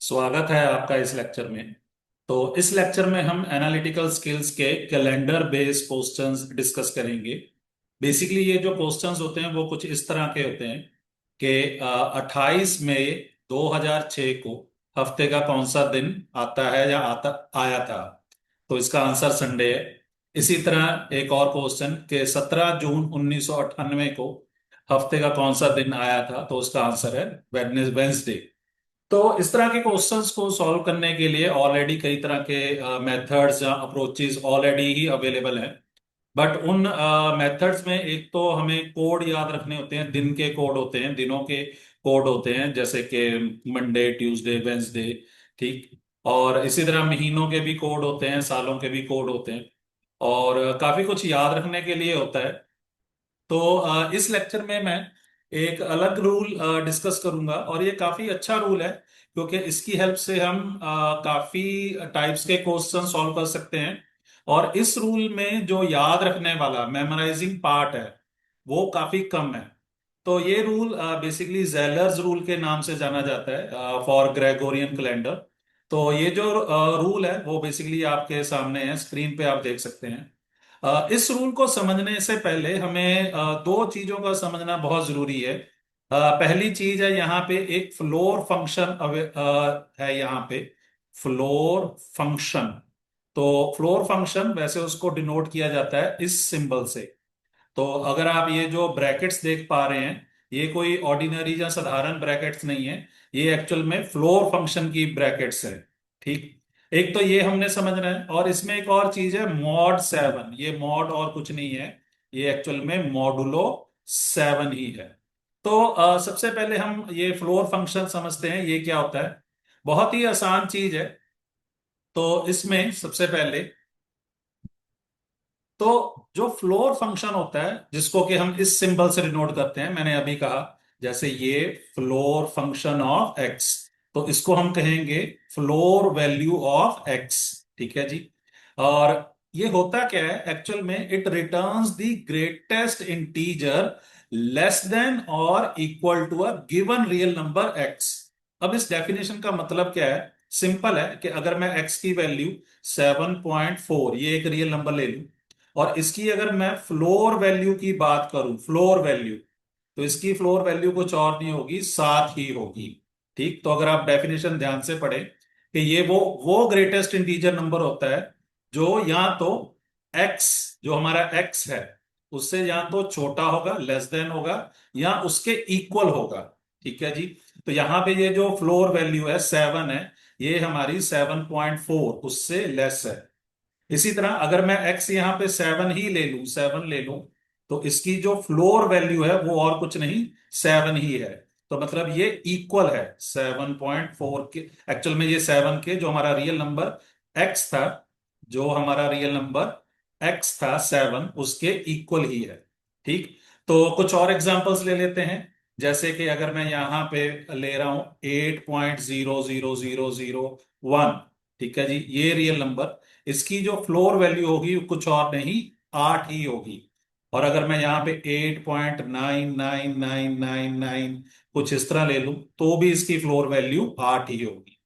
स्वागत है आपका इस लेक्चर में। तो इस लेक्चर में हम एनालिटिकल स्किल्स के कैलेंडर बेस्ड क्वेश्चंस डिस्कस करेंगे। बेसिकली ये जो क्वेश्चंस होते हैं वो कुछ इस तरह के होते हैं कि 28 मई 2006 को हफ्ते का कौन सा दिन आता है या आता आया था। तो इसका आंसर संडे है। इसी तरह एक और क्वेश्चन कि 17 जून 1998 को हफ्ते का कौन सा दिन आया था, तो उसका आंसर है वेडनेसडे। तो इस तरह के क्वेश्चंस को सॉल्व करने के लिए ऑलरेडी कई तरह के मेथड्स या अप्रोचेस ऑलरेडी ही अवेलेबल हैं। बट उन मेथड्स में एक तो हमें कोड याद रखने होते हैं, दिन के कोड होते हैं, दिनों के कोड होते हैं, जैसे कि मंडे, ट्यूसडे, वेंसडे। ठीक। और इसी तरह महीनों के भी कोड होते हैं, सालों के भी कोड होते हैं। और काफी कुछ याद रखने के लिए होता है। तो इस लेक्चर में मैं एक अलग रूल डिस्कस करूंगा, और ये काफी अच्छा रूल है क्योंकि इसकी हेल्प से हम काफी टाइप्स के क्वेश्चन सॉल्व कर सकते हैं। और इस रूल में जो याद रखने वाला मेमोराइजिंग पार्ट है वो काफी कम है। तो ये रूल बेसिकली जेलर्स रूल के नाम से जाना जाता है फॉर ग्रेगोरियन कैलेंडर। तो ये जो रूल है वो बेसिकली आपके सामने है, स्क्रीन पे आप देख सकते हैं। इस रूल को समझने से पहले हमें दो चीजों का समझना बहुत जरूरी है। पहली चीज है, यहाँ पे एक फ्लोर फंक्शन है यहाँ पे। Floor function. तो फ्लोर फंक्शन वैसे उसको डिनोट किया जाता है इस सिंबल से। तो अगर आप ये जो ब्रैकेट्स देख पा रहे हैं, ये कोई ऑर्डिनरी या साधारण ब्रैकेट्स नहीं है। ये एक्चुअल में फ्लोर फंक्शन की ब्रैकेट्स है। ठीक। एक तो ये हमने समझना है, और इसमें एक और चीज है मॉड 7। ये मॉड और कुछ नहीं है, ये एक्चुअल में मॉडुलो 7 ही है। तो सबसे पहले हम ये फ्लोर फंक्शन समझते हैं, ये क्या होता है। बहुत ही आसान चीज है। तो इसमें सबसे पहले तो जो फ्लोर फंक्शन होता है जिसको कि हम इस सिंबल से डिनोट करते हैं, मैंने अभी कहा, जैसे ये फ्लोर फंक्शन ऑफ एक्स, तो इसको हम कहेंगे फ्लोर वैल्यू ऑफ एक्स। ठीक है जी। और ये होता क्या है एक्चुअल में, it returns the greatest integer less than और equal to a given real number X. अब इस डेफिनेशन का मतलब क्या है। सिंपल है कि अगर मैं एक्स की वैल्यू 7.4, ये एक रियल नंबर ले लूं, और इसकी अगर मैं फ्लोर वैल्यू की बात करूं, फ्लोर वैल्यू, तो इसकी फ्लोर वैल्यू कुछ और नहीं होगी, 7 ही होगी। ठीक। तो अगर आप डेफिनेशन ध्यान से पढ़े कि ये वो ग्रेटेस्ट इंटीजर नंबर होता है जो या तो एक्स, जो हमारा एक्स है, उससे या तो छोटा होगा, लेस देन होगा, या उसके इक्वल होगा। ठीक है जी। तो यहां पे ये जो फ्लोर वैल्यू है 7 है, ये हमारी 7.4 उससे लेस है। इसी तरह अगर मैं x यहां पे 7 ही ले लूं, 7 ले लूं, तो इसकी जो फ्लोर वैल्यू है वो और कुछ नहीं, 7 ही है। तो मतलब ये इक्वल है 7.4 के। एक्चुअल में ये 7 के जो हमारा रियल नंबर x था, जो हमारा रियल नंबर x था 7, उसके इक्वल ही है। ठीक। तो कुछ और एग्जांपल्स ले लेते हैं। जैसे कि अगर मैं यहां पे ले रहा हूं 8.00001। ठीक है जी, ये रियल नंबर, इसकी जो फ्लोर वैल्यू होगी वो कुछ और नहीं, 8 ही होगी। और अगर मैं यहाँ पे 8.99999 कुछ इस तरह ले लूं, तो भी इसकी फ्लोर वैल्यू 8 ही होगी।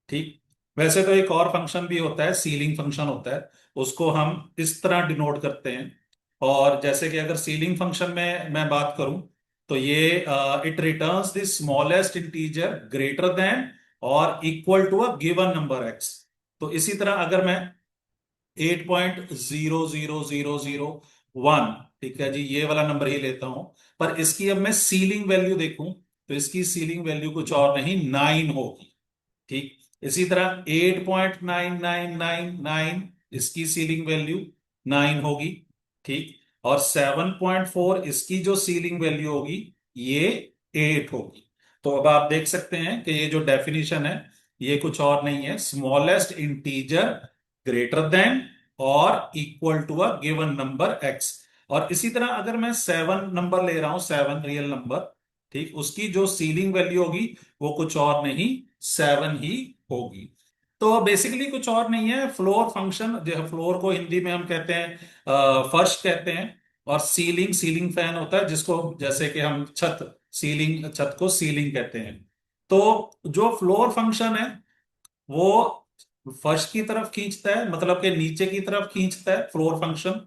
ठीक। वैसे तो एक और फंक्शन भी होता है, सीलिंग फंक्शन होता है, उसको हम इस तरह डिनोट करते हैं। और जैसे कि अगर सीलिंग फंक्शन में मैं बात करूं, तो ये it returns the smallest integer greater than और equal to a given number X. तो इसी तरह अगर मैं 8.00001, ठीक है जी, ये वाला नंबर ही लेता हूं, पर इसकी अब मैं सीलिंग वैल्यू देखूं, तो इसकी सीलिंग वैल्यू कुछ और नहीं, 9 होगी। ठीक। इसी तरह 8.9999, इसकी सीलिंग वैल्यू 9 होगी। ठीक। और 7.4, इसकी जो सीलिंग वैल्यू होगी, ये 8 होगी। तो अब आप देख सकते हैं कि ये जो डेफिनेशन है, ये कुछ और नहीं है, स्मॉलेस्ट इंटीजर ग्रेटर देन और equal to a given number x. और इसी तरह अगर मैं 7 नंबर ले रहा हूं, 7 रियल नंबर, ठीक, उसकी जो सीलिंग वैल्यू होगी वो कुछ और नहीं, 7 ही होगी। तो बेसिकली कुछ और नहीं है, फ्लोर फंक्शन, जो फ्लोर को हिंदी में हम कहते हैं फर्श कहते हैं। और सीलिंग, सीलिंग फैन होता है जिसको, जैसे कि हम छत, सीलिंग, छत को सीलिंग कहते हैं। तो जो फ्लोर फंक्शन है वो फर्श की तरफ खींचता है, मतलब कि नीचे की तरफ खींचता है फ्लोर फंक्शन।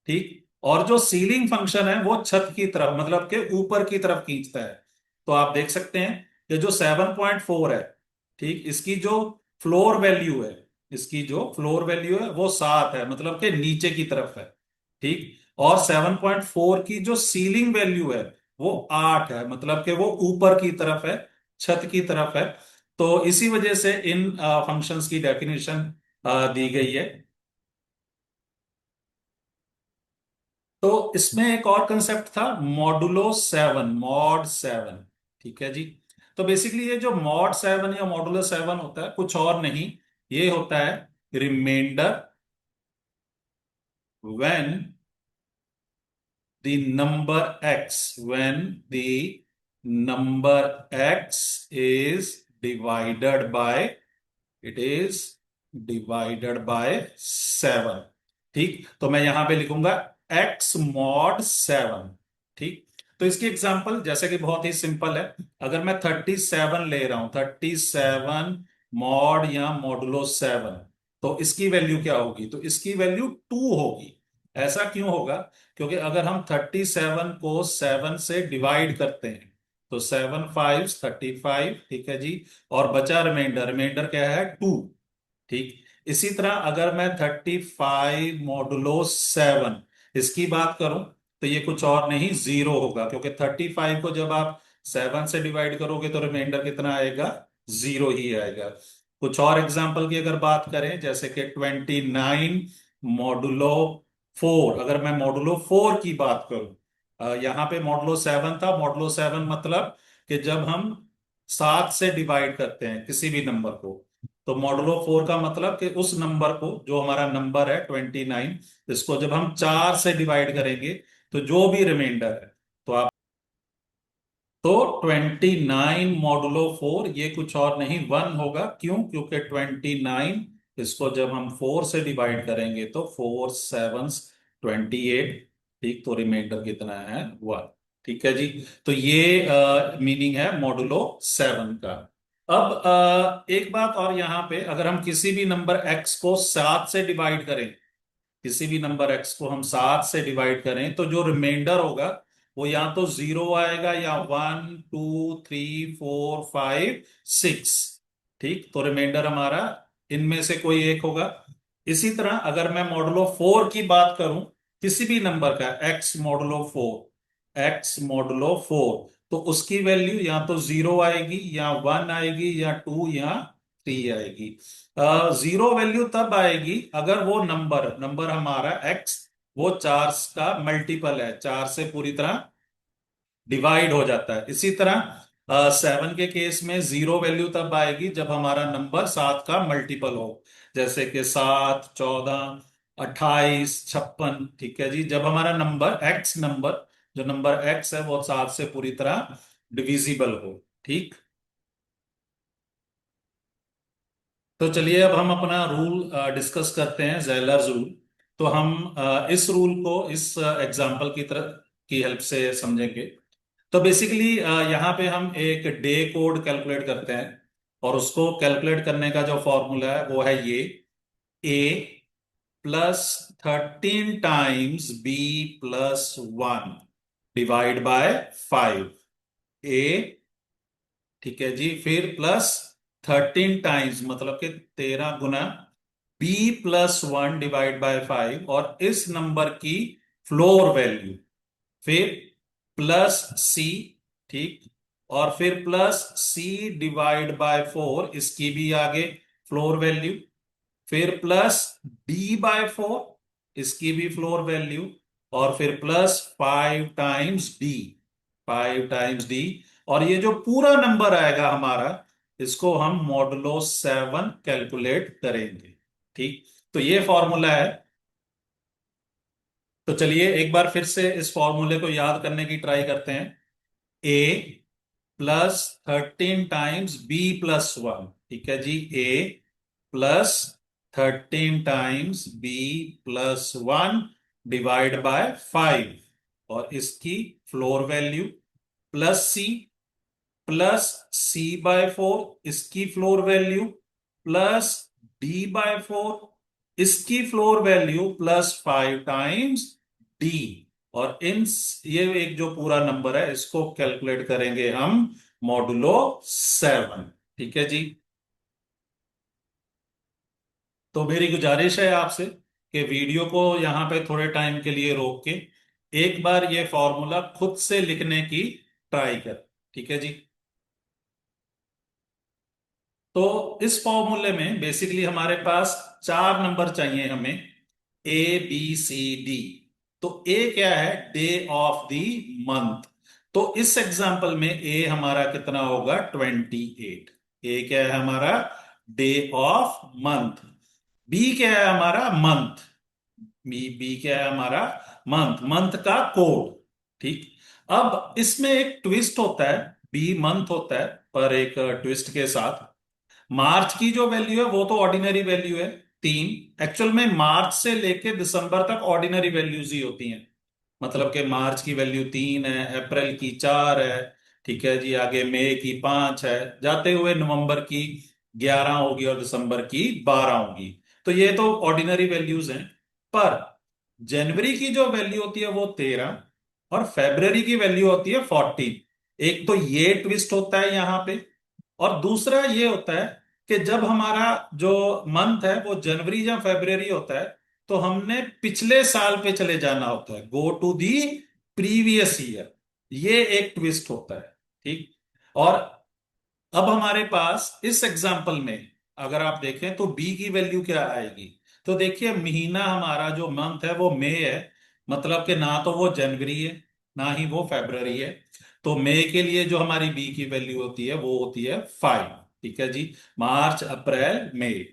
ठीक। और जो सीलिंग फंक्शन है वो छत की तरफ, मतलब के ऊपर की तरफ खींचता है। तो आप देख सकते हैं कि जो 7.4 है, ठीक, इसकी जो फ्लोर वैल्यू है, इसकी जो फ्लोर वैल्यू है वो 7 है, मतलब के नीचे की तरफ है। ठीक। और 7.4 की जो सीलिंग वैल्यू है वो 8 है, मतलब कि वो ऊपर की तरफ है, छत की तरफ है। तो इसी वजह से इन फंक्शंस की डेफिनेशन दी गई है। तो इसमें एक और कंसेप्ट था, मॉडुलो 7, मॉड 7। ठीक है जी। तो बेसिकली ये जो मॉड 7 या मॉडुलो 7 होता है कुछ और नहीं, ये होता है reminder when the number x, when the number x is divided by, it is divided by 7। ठीक। तो मैं यहां पे लिखूंगा x मॉड 7। ठीक। तो इसकी एग्जांपल जैसे कि बहुत ही सिंपल है, अगर मैं 37 ले रहा हूं, 37 मॉड या मॉडुलो 7, तो इसकी वैल्यू क्या होगी? तो इसकी वैल्यू 2 होगी। ऐसा क्यों होगा? क्योंकि अगर हम 37 को 7 से डिवाइड करते हैं तो 7 5 35, ठीक है जी। और बचा रिमाइंडर, रिमाइंडर क्या है? 2। ठीक। इसी तरह अगर मैं 35 मॉडुलो 7 इसकी बात करूं तो ये कुछ और नहीं, 0 होगा, क्योंकि 35 को जब आप 7 से डिवाइड करोगे तो रिमाइंडर कितना आएगा? 0 ही आएगा। कुछ और एग्जांपल की अगर बात करें, जैसे कि 29 मॉडुलो 4, अगर मैं मॉडुलो 4 की बात करूं, यहां पे मॉडुलो 7 था। मॉडुलो 7 मतलब कि जब हम 7 से डिवाइड करते हैं किसी भी नंबर को, तो मॉडुलो 4 का मतलब कि उस नंबर को, जो हमारा नंबर है 29, इसको जब हम 4 से डिवाइड करेंगे तो जो भी रिमाइंडर है, तो आप, तो 29 मॉडुलो 4 ये कुछ और नहीं, 1 होगा। क्यों? क्योंकि 29 इसको जब हम 4 से डिवाइड करेंगे तो 4 7 28। ठीक। तो रिमाइंडर कितना है? 1। ठीक है जी। तो ये मीनिंग है मॉडुलो 7 का। अब एक बात और, यहां पे अगर हम किसी भी नंबर x को 7 से डिवाइड करें, किसी भी नंबर x को हम 7 से डिवाइड करें तो जो रिमाइंडर होगा वो या तो 0 आएगा या 1 2 3 4 5 6। ठीक। तो रिमाइंडर हमारा इनमें से कोई एक होगा। इसी तरह अगर मैं मॉडुलो 4 की बात करूं, किसी भी नंबर का x मॉडुलो 4 तो उसकी वैल्यू या तो 0 आएगी या 1 आएगी या 2 या 3 आएगी। 0 वैल्यू तब आएगी अगर वो नंबर नंबर हमारा x वो 4 का मल्टीपल है, 4 से पूरी तरह डिवाइड हो जाता है। इसी तरह 7 के केस में 0 वैल्यू तब आएगी जब हमारा नंबर 7 का मल्टीपल हो, जैसे कि 7 14 28 56। ठीक है जी। जब हमारा नंबर x नंबर, जो नंबर x है वो 7 से पूरी तरह डिविजिबल हो। ठीक। तो चलिए अब हम अपना रूल डिस्कस करते हैं, ज़ेलर्स रूल। तो हम इस रूल को इस एग्जाम्पल की तरह की हेल्प से समझेंगे। तो बेसिकली यहाँ पे हम एक डे कोड कैलकुलेट करते हैं, और उसको कैलकुलेट करने का जो फॉर्मूला है वो है ये, a plus 13 times b plus 1 divide by 5। ए, ठीक है जी, फिर प्लस 13 टाइम्स, मतलब कि 13 गुना b प्लस 1 डिवाइड बाय 5, और इस नंबर की फ्लोर वैल्यू, फिर प्लस c। ठीक। और फिर प्लस c डिवाइड बाय 4, इसकी भी आगे फ्लोर वैल्यू, फिर प्लस d/4, इसकी भी फ्लोर वैल्यू, और फिर plus 5 times d, 5 times d। और ये जो पूरा नंबर आएगा हमारा, इसको हम मॉडुलो 7 कैलकुलेट करेंगे। ठीक। तो ये फॉर्मूला है। तो चलिए एक बार फिर से इस फॉर्मूले को याद करने की ट्राई करते हैं। a plus 13 times b plus 1। ठीक है जी। a plus 13 times b plus 1 divide by 5, और इसकी floor value, plus c, plus c/4, इसकी फ्लोर वैल्यू, प्लस D/4, इसकी फ्लोर वैल्यू +5 टाइम्स D। और इन ये एक जो पूरा नंबर है इसको कैलकुलेट करेंगे हम मॉडुलो 7। ठीक है जी। तो मेरी गुजारिश है आपसे कि वीडियो को यहाँ पे थोड़े टाइम के लिए रोक के एक बार ये फॉर्मूला खुद से लिखने की ट्राई कर। ठीक है जी। तो इस फॉर्मूले में बेसिकली हमारे पास चार नंबर चाहिए हमें, A B C D। तो ए क्या है? Day of the month. तो इस एग्जांपल में ए हमारा कितना होगा? 28। ए क्या है हमारा? Day of month. बी क्या है हमारा? मंथ। बी बी क्या है हमारा? मंथ। मंथ का कोड। ठीक। अब इसमें एक ट्विस्ट होता है। बी मंथ होता है पर एक ट्विस्ट के साथ। मार्च की जो वैल्यू है वो तो ऑर्डिनरी वैल्यू है, 3। एक्चुअल में मार्च से लेके दिसंबर तक ऑर्डिनरी वैल्यूज ही होती हैं। मतलब कि मार्च की वैल्यू 3 है, अप्रैल की 4 है, ठीक है जी, आगे मई की 5 है, जाते हुए नवंबर की 11 होगी और दिसंबर की 12 होगी। तो ये तो ऑर्डिनरी वैल्यूज हैं। पर जनवरी की जो वैल्यू होती है वो 13 और फेब्रवरी की वैल्यू होती है 14। एक तो ये ट्विस्ट होता है यहां पे। और दूसरा ये होता है कि जब हमारा जो मंथ है वो जनवरी या फरवरी होता है तो हमने पिछले साल पे चले जाना होता है, go to the previous year. ये एक ट्विस्ट होता है। ठीक। और अब हमारे पास इस एग्जाम्पल में अगर आप देखें तो बी की वैल्यू क्या आएगी? तो देखिए महीना हमारा जो मंथ है वो मई है। मतलब कि ना तो वो जनवरी है ना ही वो फरवरी है। तो मई के लिए जो हमारी बी की वैल्यू होती है वो होती है 5। ठीक है जी। मार्च अप्रैल मई।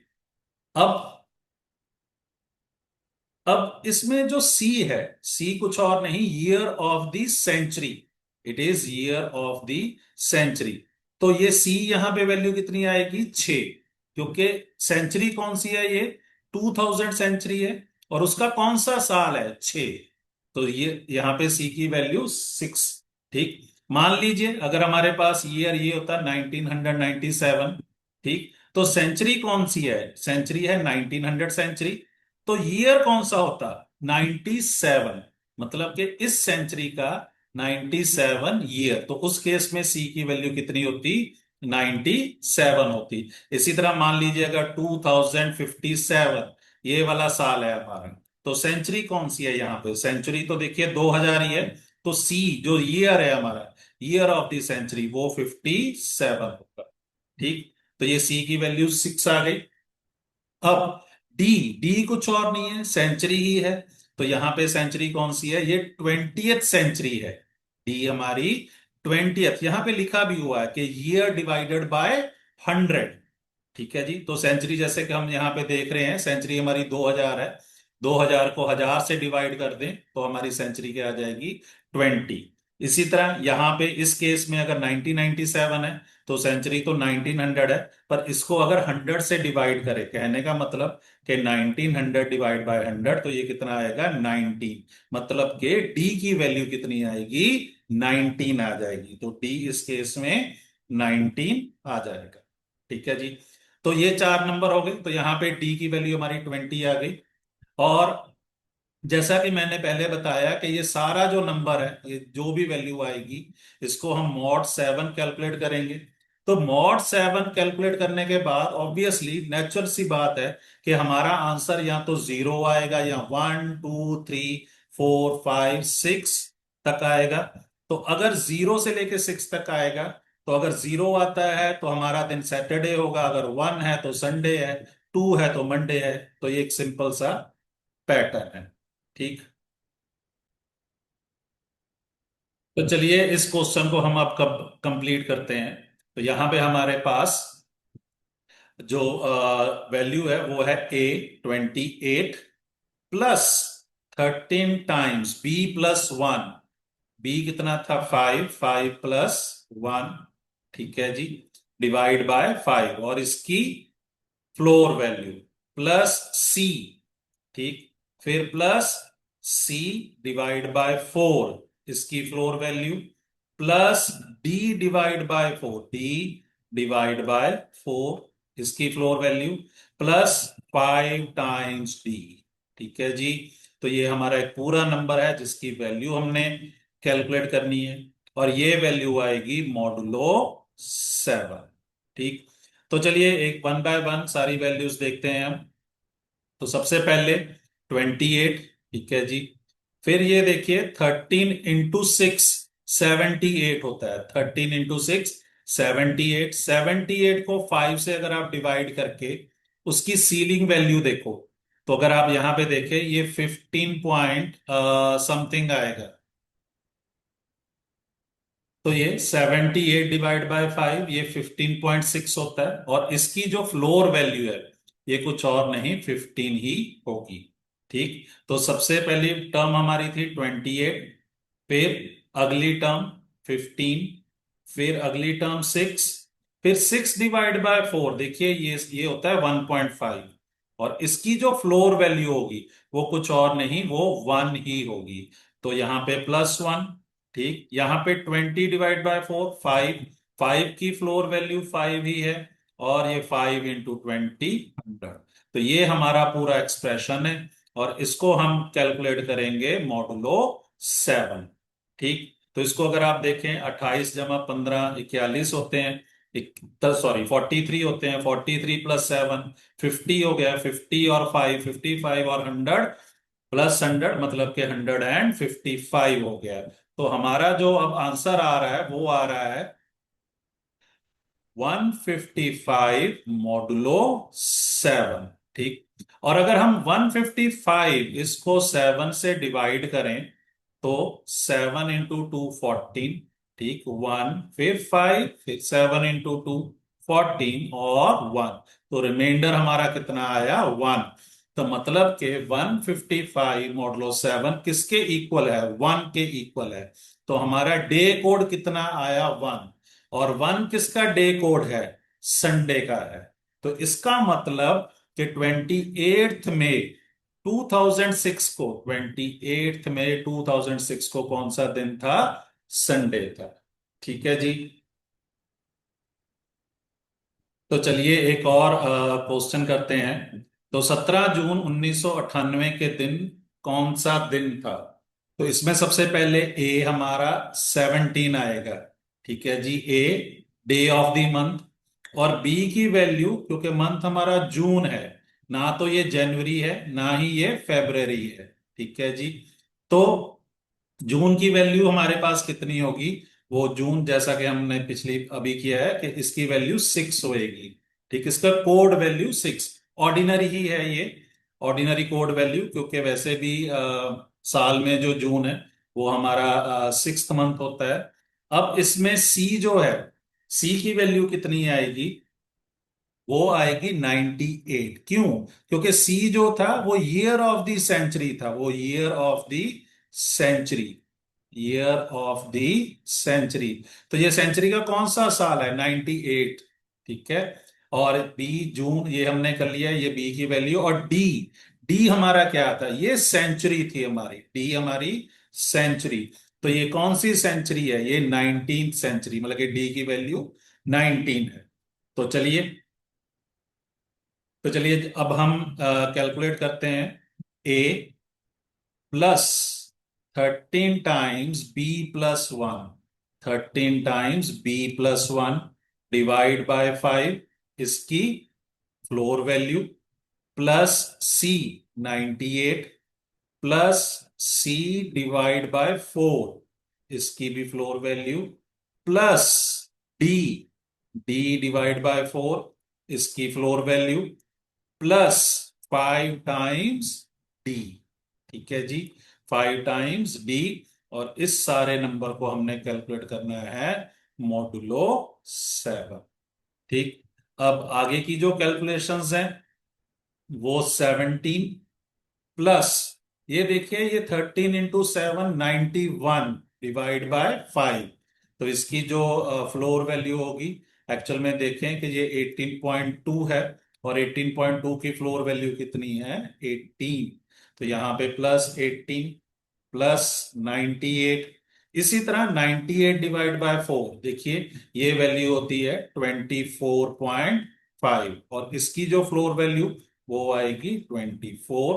अब इसमें जो सी है, सी कुछ और नहीं, year of the century. It is year of the century. तो ये सी यहां पे वैल्यू कितनी आएगी? 6। क्योंकि सेंचुरी कौन सी है? ये 2000 सेंचुरी है। और उसका कौन सा साल है? 6। तो ये यहां पे सी की वैल्यू 6। ठीक। मान लीजिए अगर हमारे पास ईयर ये होता 1997। ठीक। तो सेंचुरी कौन सी है? सेंचुरी है 1900 सेंचुरी। तो ईयर कौन सा होता? 97। मतलब कि इस सेंचुरी का 97 ईयर। तो उस केस में सी की वैल्यू कितनी होती? 97 होती। इसी तरह मान लीजिए अगर 2057 ये वाला साल है हमारा, तो सेंचुरी कौन सी है यहाँ पे? सेंचुरी तो देखिए 2000 ही है। तो सी जो ईयर है हमारा, ईयर ऑफ द सेंचुरी, वो 57 होगा। ठीक। तो ये सी की वैल्यू 6 आ गई। अब डी, डी कुछ और नहीं है, सेंचुरी ही है। तो यहां पे सेंचुरी कौन सी है? ये 20th सेंचुरी है। डी हमारी 20th, यहां पे लिखा भी हुआ है कि ईयर डिवाइडेड बाय 100। ठीक है जी। तो सेंचुरी जैसे कि हम यहाँ पे देख रहे हैं, सेंचुरी हमारी 2000 है। 2000 को 1000 से डिवाइड कर दें तो हमारी सेंचुरी क्या आ जाएगी? 20। इसी तरह यहाँ पे इस केस में अगर 1997 है तो सेंचुरी तो 1900 है। पर इसको अगर 100 से डिवाइड करें, कहने का मतलब कि 1900 डिवाइड बाय 100, तो ये कितना आएगा? 19। मतलब कि डी की वैल्यू कितनी आएगी? 19 आ जाएगी। तो डी इस केस में 19 आ जाएगा। ठीक है जी। तो ये चार नंबर हो गए। तो यहां पे डी की वैल्यू हमारी 20 आ गई। और जैसा कि मैंने पहले बताया कि ये सारा जो नंबर है, ये जो भी वैल्यू आएगी, इसको हम मॉड 7 कैलकुलेट करेंगे। तो मॉड 7 कैलकुलेट करने के बाद ऑब्वियसली नेचुरल सी बात है कि हमारा आंसर या तो 0 आएगा या 1 2 3 4 5 6 तक आएगा। तो अगर 0 से लेके 6 तक आएगा, तो अगर 0 आता है तो हमारा दिन सैटरडे होगा, अगर 1 है तो संडे है, 2 है तो मंडे है। तो ये एक सिंपल सा पैटर्न है। ठीक। तो चलिए इस क्वेश्चन को हम अब कब कंप्लीट करते हैं। तो यहां पे हमारे पास जो वैल्यू है वो है A 28 plus 13 times B+1। B कितना था? 5 5 + 1। ठीक है जी। डिवाइड बाय 5 और इसकी फ्लोर वैल्यू प्लस सी। ठीक। फिर प्लस सी डिवाइड बाय 4, इसकी floor value, plus D divide by 4, D divide by 4, इसकी floor value plus 5 times D. ठीक है जी। तो ये हमारा एक पूरा नंबर है जिसकी वैल्यू हमने कैलकुलेट करनी है, और ये वैल्यू आएगी मॉडुलो 7। ठीक। तो चलिए एक वन बाय वन सारी वैल्यूज देखते हैं हम। तो सबसे पहले 28। ठीक है जी। फिर ये देखिए 13 × 6 78 होता है। 13 × 6 78। 78 को 5 से अगर आप डिवाइड करके उसकी सीलिंग वैल्यू देखो, तो अगर आप यहां पे देखें ये 15 पॉइंट समथिंग आएगा। तो ये 78 डिवाइड बाय 5 ये 15.6 होता है, और इसकी जो फ्लोर वैल्यू है ये कुछ और नहीं 15 ही होगी। ठीक। तो सबसे पहली टर्म हमारी थी 28, फिर अगली टर्म 15, फिर अगली टर्म 6, फिर 6 डिवाइड बाय 4 देखिए ये होता है 1.5, और इसकी जो फ्लोर वैल्यू होगी वो कुछ और नहीं, वो 1 ही होगी। तो यहाँ पे +1। ठीक। यहाँ पे 20 डिवाइड बाय 4 5। 5 की फ्लोर वैल्यू 5 ही है, और ये 5 × 20 100। तो ये हमारा पूरा एक्सप्रेशन है, और इसको हम कैलकुलेट करेंगे मॉडुलो 7। ठीक। तो इसको अगर आप देखें 28 + 15 41 होते हैं। सॉरी 43 होते हैं। 43 + 7 50 हो गया। 50 और 5 55, और 100 + 100 मतलब कि 155 हो गया। तो हमारा जो अब आंसर आ रहा है वो आ रहा है 155 मॉडुलो 7। ठीक। और अगर हम 155 इसको 7 से डिवाइड करें, तो 7 × 2 14। ठीक। 1 फिर 5 फिर 7 × 2 14 और 1। तो रिमाइंडर हमारा कितना आया 1। तो मतलब कि 155 मॉडुलो 7 किसके इक्वल है 1 के इक्वल है। तो हमारा डे कोड कितना आया 1, और 1 किसका डे कोड है संडे का है। तो इसका मतलब कि 28 में 2006 को कौन सा दिन था संडे था। ठीक है जी। तो चलिए एक और क्वेश्चन करते हैं। तो 17 जून 1998 के दिन कौन सा दिन था। तो इसमें सबसे पहले ए हमारा 17 आएगा। ठीक है जी। A day of the month, और बी की वैल्यू क्योंकि मंथ हमारा जून है, ना तो ये जनवरी है ना ही ये फेब्रवरी है। ठीक है जी। तो जून की वैल्यू हमारे पास कितनी होगी, वो जून जैसा कि हमने पिछली अभी किया है कि इसकी वैल्यू 6 होएगी। ठीक। इसका कोड वैल्यू 6 ऑर्डिनरी ही है ये, ऑर्डिनरी कोड वैल्यू, क्योंकि वैसे भी साल में जो जून है वो हमारा 6th मंथ होता है। अब इसमें सी जो है, सी की वैल्यू कितनी आएगी, वो आएगी 98। क्यों, क्योंकि सी जो था वो ईयर ऑफ द सेंचुरी था, वो year of the century, year of the century. तो ये सेंचुरी का कौन सा साल है 98। ठीक है। और बी जून ये हमने कर लिया, ये बी की वैल्यू। और डी, डी हमारा क्या था, ये सेंचुरी थी हमारी, डी हमारी सेंचुरी। तो ये कौन सी सेंचुरी है, ये 19th सेंचुरी, मतलब कि डी की वैल्यू 19 है। तो चलिए, अब हम कैलकुलेट करते हैं। A plus 13 times b + 1, 13 times b + 1 divide by 5 इसकी floor value, plus C 98, plus C divide by 4 इसकी भी floor value, plus D, D divide by 4 इसकी floor value, plus 5 times D. ठीक है जी। 5 टाइम्स डी। और इस सारे नंबर को हमने कैलकुलेट करना है मॉडुलो 7। ठीक। अब आगे की जो कैलकुलेशंस हैं वो 17 प्लस, ये देखिए ये 13 × 7 91 डिवाइड बाय 5। तो इसकी जो फ्लोर वैल्यू होगी, एक्चुअल में देखें कि ये 18.2 है, और 18.2 की फ्लोर वैल्यू कितनी है 18। तो यहाँ पे +18 प्लस 98। इसी तरह 98 डिवाइड बाय 4 देखिए ये वैल्यू होती है 24.5। 5 और इसकी जो फ्लोर वैल्यू वो आएगी 24।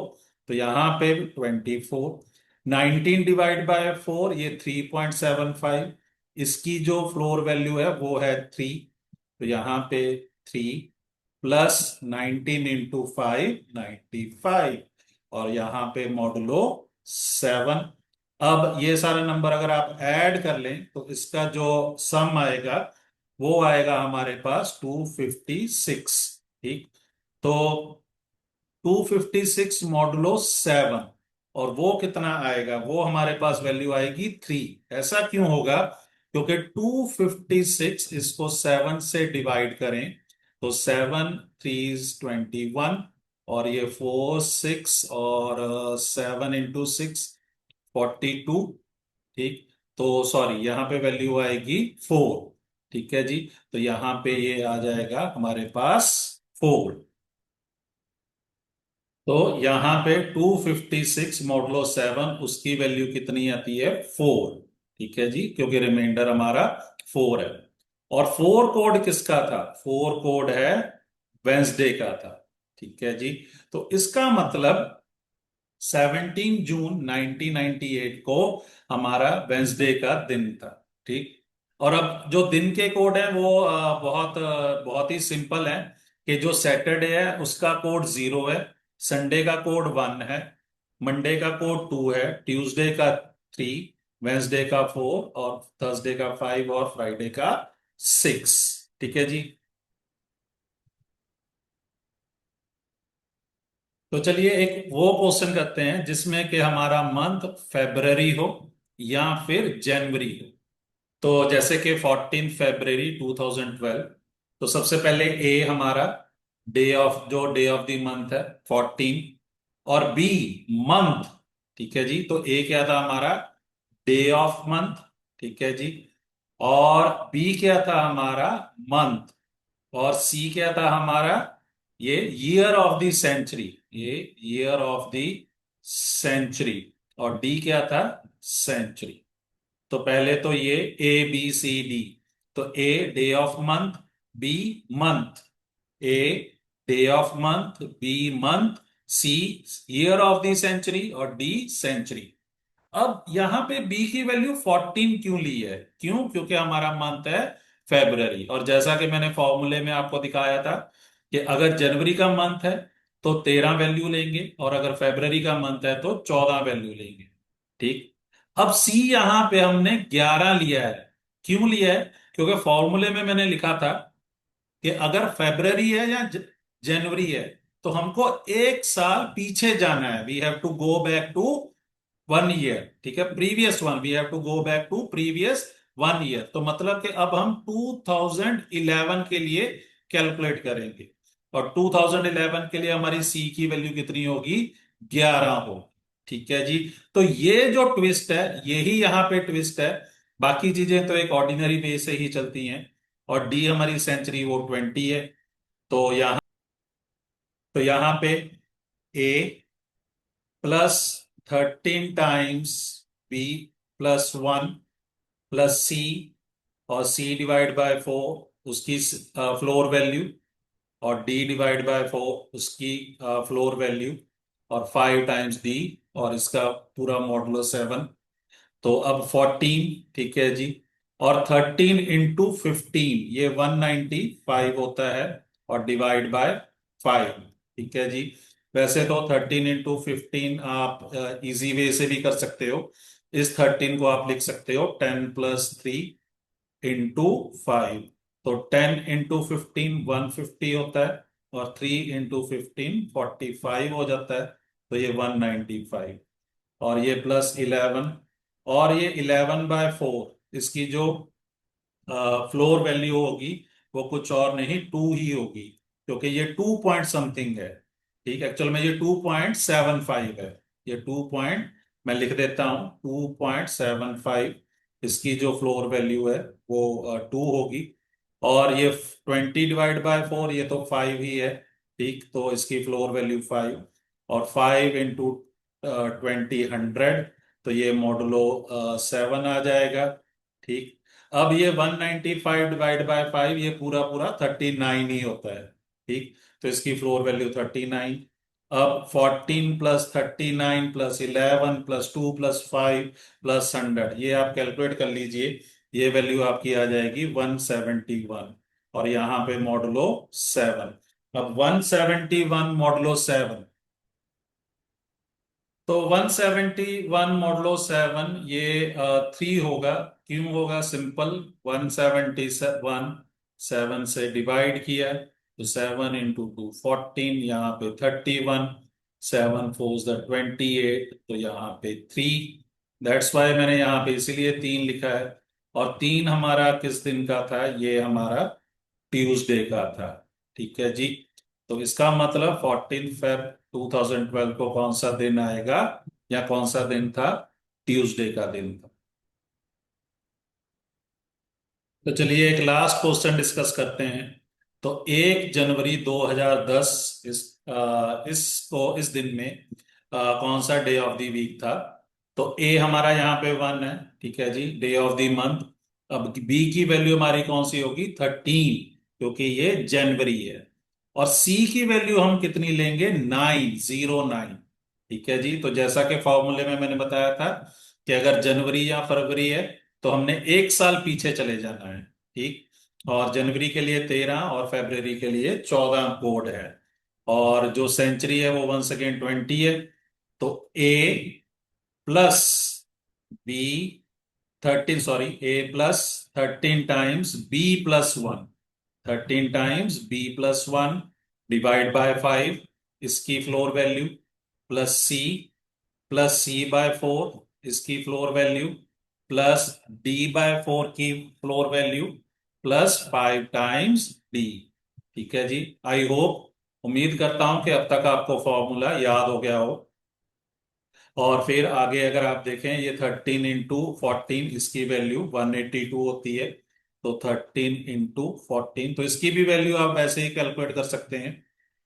तो यहां पे 24, 19 डिवाइड बाय 4 ये 3.75, इसकी जो फ्लोर वैल्यू है वो है 3। तो यहां पे 3 प्लस 19 इंटू 5 95 और यहां पे मॉडुलो 7। अब ये सारे नंबर अगर आप ऐड कर लें तो इसका जो सम आएगा वो आएगा हमारे पास 256। ठीक। तो 256 मॉडुलो 7 और वो कितना आएगा, वो हमारे पास वैल्यू आएगी 3। ऐसा क्यों होगा, क्योंकि 256 इसको 7 से डिवाइड करें तो 7 3 21 और ये 4 6 और 7 इंटू 6 42। ठीक। तो सॉरी यहाँ पे वैल्यू आएगी 4। ठीक है जी। तो यहाँ पे ये आ जाएगा हमारे पास 4। तो यहां पे 256 मॉडलो 7 उसकी वैल्यू कितनी आती है 4। ठीक है जी, क्योंकि रिमाइंडर हमारा 4 है। और 4 कोड किसका था, 4 कोड है वेंसडे का था। ठीक है जी। तो इसका मतलब 17 जून 1998 को हमारा वेंसडे का दिन था। ठीक। और अब जो दिन के कोड है वो बहुत ही सिंपल है कि जो सैटरडे है उसका कोड 0 है, संडे का कोड 1 है, मंडे का कोड 2 है, ट्यूसडे का 3, वेंसडे का 4 और थर्सडे का 5 और फ्राइडे का 6। ठीक है जी। तो चलिए एक वो क्वेश्चन करते हैं जिसमें कि हमारा मंथ फेब्रवरी हो या फिर जनवरी हो। तो जैसे कि 14 फरवरी 2012, तो सबसे पहले ए हमारा डे ऑफ द मंथ है 14, और बी मंथ। ठीक है जी। तो ए क्या था हमारा, डे ऑफ मंथ। ठीक है जी। और बी क्या था हमारा, मंथ। और सी क्या था हमारा, ये ईयर ऑफ द सेंचुरी, ये ईयर ऑफ द सेंचुरी। और डी क्या था, सेंचुरी। तो पहले तो ये ABCD। तो A day of month, B month, A day of month, B month, C year of the century और डी सेंचुरी। अब यहां पे बी की वैल्यू 14 क्यों ली है, क्यों, क्योंकि हमारा मंथ है फेब्रवरी। और जैसा कि मैंने फॉर्मूले में आपको दिखाया था कि अगर जनवरी का मंथ है तो 13 वैल्यू लेंगे और अगर फेब्रवरी का मंथ है तो 14 वैल्यू लेंगे। ठीक। अब सी यहां पे हमने 11 लिया है। क्यों लिया है, क्योंकि फॉर्मूले में मैंने लिखा था कि अगर फेब्रवरी है या जनवरी है तो हमको एक साल पीछे जाना है, we have to go back to 1 year. ठीक है, previous one, we have to go back to previous 1 year. तो मतलब कि अब हम 2011 के लिए कैलकुलेट करेंगे और 2011 के लिए हमारी सी की वैल्यू कितनी होगी, 11 हो। ठीक है जी। तो ये जो ट्विस्ट है यही यहाँ पे ट्विस्ट है, बाकी चीजें तो एक ऑर्डिनरी वे से ही चलती हैं। और डी हमारी सेंचुरी वो 20 है। तो यहाँ तो यहाँ पे A plus 13 times B plus 1 plus C, और सी डिवाइड बाय 4 उसकी फ्लोर वैल्यू, और डी डिवाइड बाय 4 उसकी फ्लोर वैल्यू, और 5 टाइम्स डी और इसका पूरा मॉडुलो 7। तो अब 14। ठीक है जी। और 13 इंटू 15 ये 195 होता है और डिवाइड बाय 5। ठीक है जी। वैसे तो 13 इंटू 15 आप इजी वे से भी कर सकते हो। इस 13 को आप लिख सकते हो 10 + 3 इंटू 5। तो 10 इंटू 15 150 होता है और 3 इंटू 15 45 हो जाता है। तो ये 195 और ये प्लस 11 और ये 11/4 इसकी जो फ्लोर वैल्यू होगी वो कुछ और नहीं 2 ही होगी, क्योंकि ये 2 पॉइंट समथिंग है। ठीक, एक्चुअल में ये 2.75 है। ये 2 पॉइंट मैं लिख देता हूं 2.75 इसकी जो फ्लोर वैल्यू है वो 2 होगी। और ये 20 डिवाइड बाय 4 ये तो 5 ही है। ठीक, तो इसकी फ्लोर वैल्यू 5 और 5 इंटू 20 100, तो ये मॉडुलो 7 आ जाएगा। ठीक। अब ये 195 डिवाइड बाय 5 ये पूरा पूरा 39 ही होता है। ठीक। तो इसकी फ्लोर वैल्यू 39। अब 14 plus 39 plus 11 plus 2 plus 5 plus 100, ये आप कैलकुलेट कर लीजिए। ये वैल्यू आपकी आ जाएगी 171, और यहाँ पे मॉडुलो 7। अब 171 मॉडुलो 7, तो 171 मॉडलो 7 ये 3 होगा। क्यों होगा? सिंपल, 177 7 से डिवाइड किया तो 7 इंटू 2 14, यहाँ पे 31, 7 फोर्स द 28, तो यहाँ पे 3। दैट्स वाई मैंने यहाँ पे इसीलिए 3 लिखा है। और 3 हमारा किस दिन का था? ये हमारा ट्यूसडे का था। ठीक है जी। तो इसका मतलब 14 फेब 2012 को कौन सा दिन आएगा, या कौन सा दिन था? ट्यूसडे का दिन था। तो चलिए एक लास्ट क्वेश्चन डिस्कस करते हैं। तो 1 जनवरी 2010, इस दिन में कौन सा डे ऑफ द वीक था? तो ए हमारा यहाँ पे 1 है, ठीक है जी, डे ऑफ द मंथ। अब बी की वैल्यू हमारी कौन सी होगी? 13, क्योंकि ये जनवरी है। और सी की वैल्यू हम कितनी लेंगे? 909। ठीक है जी। तो जैसा कि फॉर्मूले में मैंने बताया था कि अगर जनवरी या फरवरी है तो हमने एक साल पीछे चले जाना है। ठीक। और जनवरी के लिए 13 और फरवरी के लिए 14 कोड है। और जो सेंचुरी है वो वंस अगेन 20 है। तो A plus B 13, sorry, A plus 13 times B plus 1, 13 times B plus 1 divide by 5, इसकी floor value, plus C by 4 इसकी floor value, plus D by 4 की floor value, plus 5 times D. ठीक है जी। I hope, उम्मीद करता हूं कि अब तक आपको फॉर्मूला याद हो गया हो। और फिर आगे अगर आप देखें, ये 13 इंटू 14, इसकी वैल्यू 182 होती है। तो 13 इंटू 14, तो इसकी भी वैल्यू आप ऐसे ही कैलकुलेट कर सकते हैं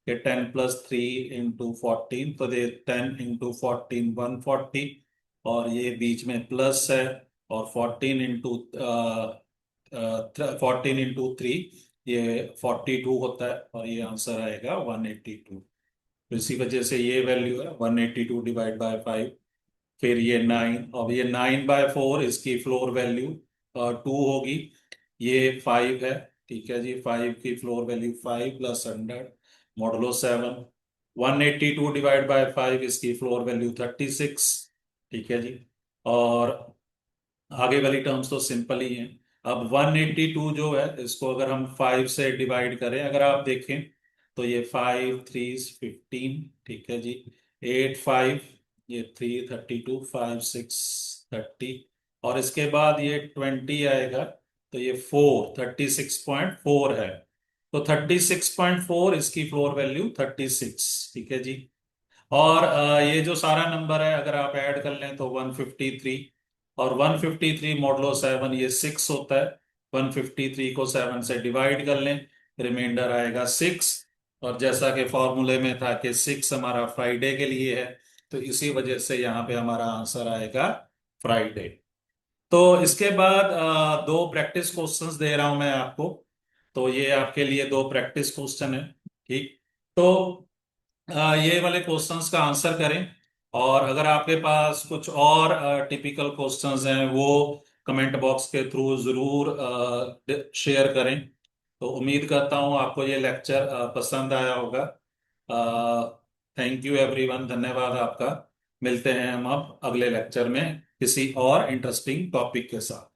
कि 10 + 3 इंटू 14, तो ये 10 इंटू 14 140, और ये बीच में प्लस है। और 14 इंटू 3 ये 42 होता है, और ये आंसर आएगा 182। तो इसी वजह से ये वैल्यू है 182 डिवाइड बाय 5। फिर ये 9, अब ये 9/4 इसकी फ्लोर वैल्यू 2 होगी। ये 5 है। ठीक है जी। 5 की floor value 5 plus 100 modulo 7। 182 divide by 5 इसकी फ्लोर वैल्यू 36। ठीक है जी। और आगे वाली टर्म्स तो सिंपल ही हैं। अब 182 जो है, इसको अगर हम 5 से डिवाइड करें, अगर आप देखें तो ये 5 3 15, ठीक है जी। 8 5, ये 3 32, 5 6 30, और इसके बाद ये 20 आएगा। तो ये 36.4 है। तो 36.4 इसकी फ्लोर वैल्यू 36। ठीक है जी। और ये जो सारा नंबर है अगर आप ऐड कर लें तो 153, और 153 मॉडलो 7 ये 6 होता है। 153 को 7 से डिवाइड कर लें, रिमाइंडर आएगा 6। और जैसा कि फॉर्मूले में था कि 6 हमारा फ्राइडे के लिए है, तो इसी वजह से यहाँ पे हमारा आंसर आएगा फ्राइडे। तो इसके बाद दो प्रैक्टिस क्वेश्चंस दे रहा हूं मैं आपको। तो ये आपके लिए दो प्रैक्टिस क्वेश्चन है। ठीक। तो ये वाले क्वेश्चंस का आंसर करें। और अगर आपके पास कुछ और टिपिकल क्वेश्चंस हैं वो कमेंट बॉक्स के थ्रू जरूर शेयर करें। तो उम्मीद करता हूँ आपको ये लेक्चर पसंद आया होगा। थैंक यू एवरीवन, धन्यवाद आपका। मिलते हैं हम अब अगले लेक्चर में किसी और इंटरेस्टिंग टॉपिक के साथ।